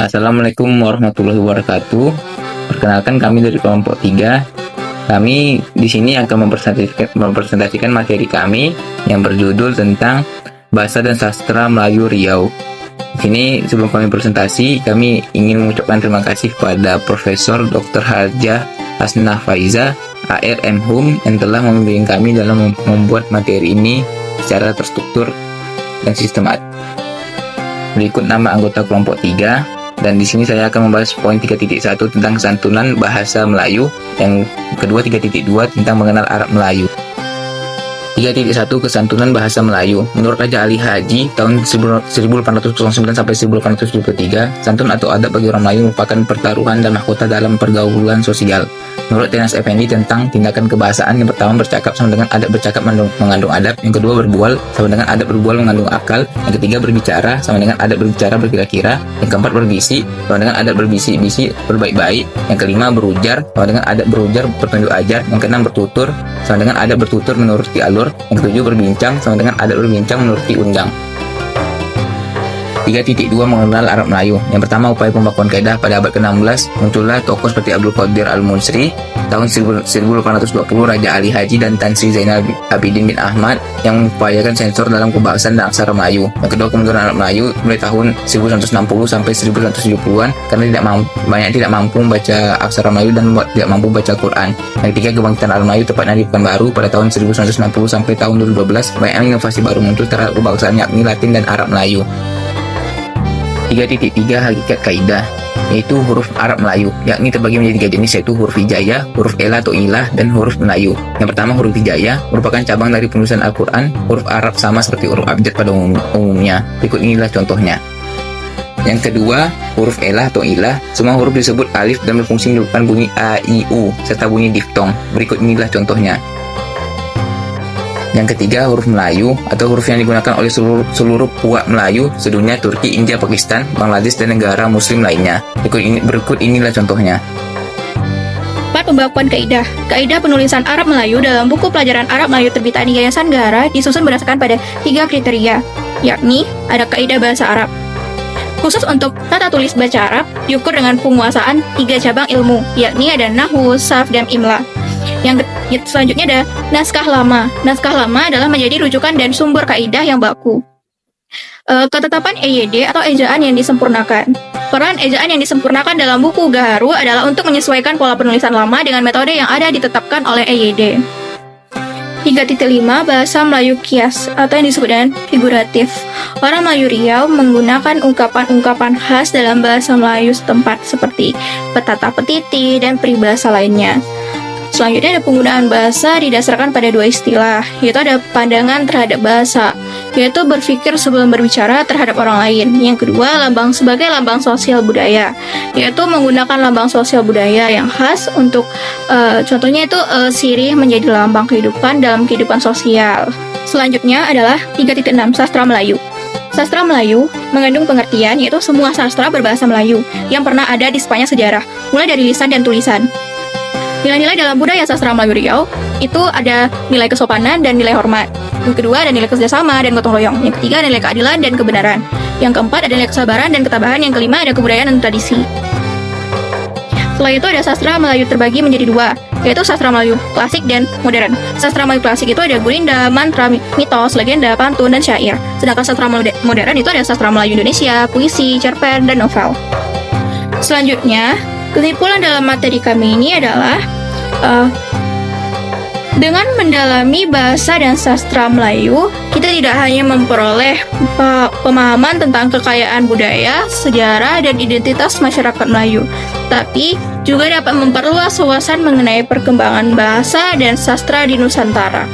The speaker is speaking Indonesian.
Assalamualaikum warahmatullahi wabarakatuh. Perkenalkan, kami dari kelompok 3. Kami di sini akan mempresentasikan materi kami yang berjudul tentang Bahasa dan Sastra Melayu Riau. Di sini sebelum kami presentasi, kami ingin mengucapkan terima kasih kepada Profesor Dr. Hajah Hasnah Faiza, AR MHum, yang telah membimbing kami dalam membuat materi ini secara terstruktur dan sistematis. Berikut nama anggota kelompok 3, dan di sini saya akan membahas poin 3.1 tentang santunan bahasa Melayu, yang kedua 3.2 tentang mengenal Arab Melayu. 3.1 Kesantunan bahasa Melayu. Menurut Raja Ali Haji tahun 1809 sampai 1873, santun atau adab bagi orang Melayu merupakan pertaruhan dan mahkota dalam pergaulan sosial. Menurut Tenas Effendi tentang tindakan kebahasaan, yang pertama bercakap sama dengan adab bercakap mengandung adab, yang kedua berbual sama dengan adab berbual mengandung akal, yang ketiga berbicara sama dengan adab berbicara berkira-kira, yang keempat berbisik sama dengan adab berbisik-bisik berbaik-baik, yang kelima berujar sama dengan adab berujar bertunjuk ajar, yang keenam bertutur sama dengan adab bertutur menuruti alur, yang ketujuh berbincang sama dengan adab berbincang menuruti undang. 3.2 Mengenal Arab Melayu. Yang pertama, upaya pembakuan kaidah. Pada abad ke-16 muncullah tokoh seperti Abdul Qadir Al-Munsri. Tahun 1820 Raja Ali Haji dan Tan Sri Zainal Abidin bin Ahmad yang mengupayakan sensor dalam kebahasaan dan aksara Melayu. Yang kedua, kemunduran Arab Melayu mulai tahun 1960 sampai 1970-an karena banyak tidak mampu membaca aksara Melayu dan tidak mampu membaca Quran. Yang ketiga, kebangkitan Arab Melayu tepatnya di Pekanbaru pada tahun 1960 sampai tahun 2012. Banyak inovasi baru muncul terhadap kebahasaan, yakni Latin dan Arab Melayu. 3.3 Hakikat kaidah, yaitu huruf Arab Melayu, yakni terbagi menjadi 3 jenis, yaitu huruf hijaiyah, huruf elah atau ilah, dan huruf Melayu. Yang pertama, huruf hijaiyah merupakan cabang dari penulisan Al-Quran. Huruf Arab sama seperti huruf abjad pada umumnya. Berikut inilah contohnya. Yang kedua, huruf elah atau ilah, semua huruf disebut alif dan berfungsi menyebabkan bunyi a, i, u, serta bunyi diftong. Berikut inilah contohnya. Yang ketiga, huruf Melayu atau huruf yang digunakan oleh seluruh puak Melayu sedunia, Turki, India, Pakistan, Bangladesh, dan negara muslim lainnya. Berikut inilah contohnya. 4. Pembakuan kaidah. Kaidah penulisan Arab Melayu dalam buku pelajaran Arab Melayu terbitan Yayasan Gara disusun berdasarkan pada 3 kriteria, yakni ada kaidah bahasa Arab. Khusus untuk tata tulis baca Arab, diukur dengan penguasaan 3 cabang ilmu, yakni ada nahwu, sarf, dan imla. Yang selanjutnya ada naskah lama. Naskah lama adalah menjadi rujukan dan sumber kaidah yang baku. Ketetapan EYD atau ejaan yang disempurnakan. Peran ejaan yang disempurnakan dalam buku Gaharu adalah untuk menyesuaikan pola penulisan lama dengan metode yang ada ditetapkan oleh EYD. 3.5 Bahasa Melayu kias atau yang disebut dengan figuratif. Orang Melayu Riau menggunakan ungkapan-ungkapan khas dalam bahasa Melayu setempat seperti petata petiti dan peribahasa lainnya. Selanjutnya ada penggunaan bahasa didasarkan pada 2 istilah, yaitu ada pandangan terhadap bahasa, yaitu berpikir sebelum berbicara terhadap orang lain. Yang kedua, lambang sebagai lambang sosial budaya, yaitu menggunakan lambang sosial budaya yang khas untuk, contohnya itu sirih menjadi lambang kehidupan dalam kehidupan sosial. Selanjutnya adalah 3.6 Sastra Melayu. Sastra Melayu mengandung pengertian, yaitu semua sastra berbahasa Melayu yang pernah ada di sepanjang sejarah, mulai dari lisan dan tulisan. Nilai-nilai dalam budaya sastra Melayu Riau itu ada nilai kesopanan dan nilai hormat. Yang kedua ada nilai kerjasama dan gotong royong. Yang ketiga ada nilai keadilan dan kebenaran. Yang keempat ada nilai kesabaran dan ketabahan. Yang kelima ada kebudayaan dan tradisi. Setelah itu ada sastra Melayu terbagi menjadi 2, yaitu sastra Melayu klasik dan modern. Sastra Melayu klasik itu ada gurinda, mantra, mitos, legenda, pantun, dan syair. Sedangkan sastra modern itu ada sastra Melayu Indonesia, puisi, cerpen, dan novel. Selanjutnya, kesimpulan dalam materi kami ini adalah dengan mendalami bahasa dan sastra Melayu, kita tidak hanya memperoleh pemahaman tentang kekayaan budaya, sejarah, dan identitas masyarakat Melayu, tapi juga dapat memperluas wawasan mengenai perkembangan bahasa dan sastra di Nusantara.